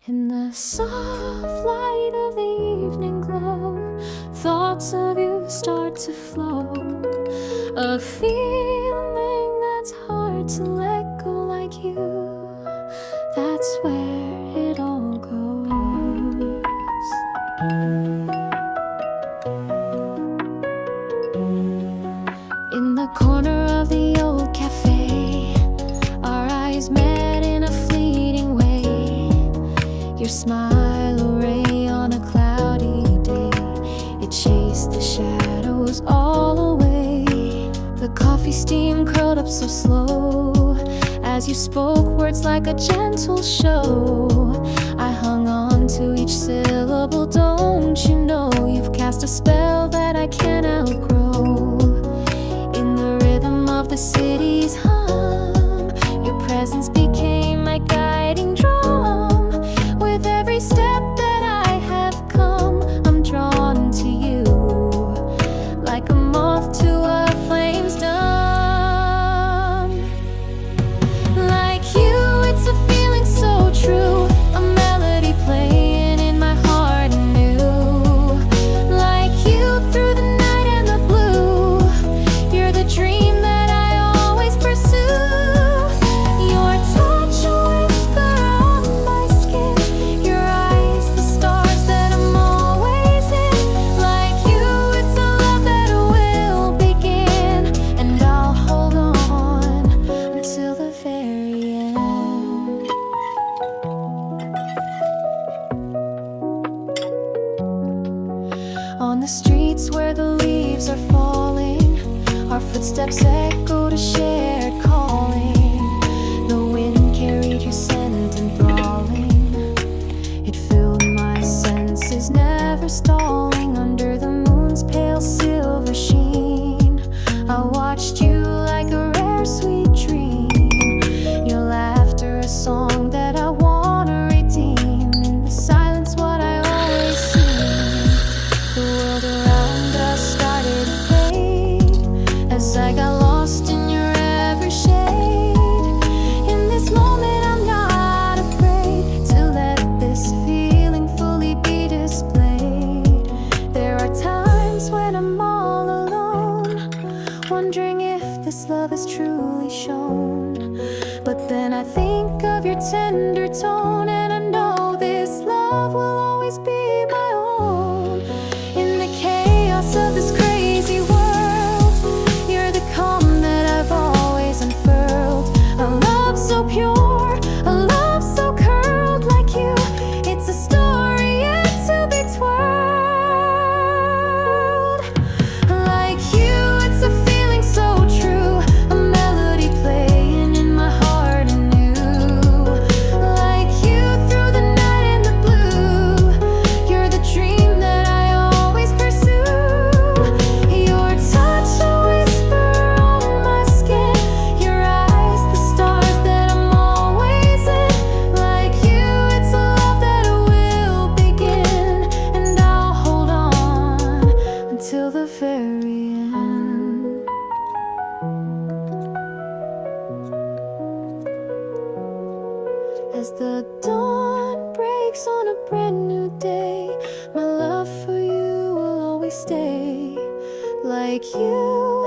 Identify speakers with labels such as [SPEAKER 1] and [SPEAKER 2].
[SPEAKER 1] In the soft light of the evening glow, thoughts of you start to flow. A feeling that's hard to let go, like you. That's where it all goes. In the corner of the old cafe, our eyes met in a fleeting way. Your smile, a ray on a cloudy day, it chased the shadows all away. The coffee steam curled up so slow as you spoke words like a gentle show. I hung on to each syllable. Don't you know you've cast a spell that I can't outgrow? In the rhythm of the city's hum, your presence became my guiding drum. With every step that I have come, I'm drawn to you, like a moth to a flame's dome. Like you, it's a feeling so true, a melody playing in my heart anew. Like you, through the night and the blue, you're the dream that I always pursue. Your touch, a whisper on my skin, your eyes, the stars that I'm always in. Like you, it's a love that will begin, and I'll hold on until the very end. On the streets where the leaves are falling, our footsteps echoed a shared calling. The wind carried your scent enthralling. It filled my senses, never stalling. Under the moon's pale silver sheen, I watched you like a rare sweet dream. Your laughter, a song that I wanna redeem. In the silence, what I always see. The world around us started to fade as I got lost in your every shade. In this moment, I'm not afraid to let this feeling fully be displayed. There are times when I'm all alone, wondering if this love is truly shown. But then I think of your tender tone, and I know this love will always be my own. In the chaos of this crazy world, you're the calm that I've always unfurled. A love so pure, a love so curled. Like you, it's a story yet to be twirled. Like you, it's a feeling so true, a melody playing in my heart anew. Like you, through the night and the blue, you're the dream that I always pursue. Your touch, a whisper on my skin, your eyes, the stars that I'm always in. Like you, it's a love that will begin, and I'll hold on until the very end. As the dawn breaks on a brand new day, my love for you will always stay. Like you,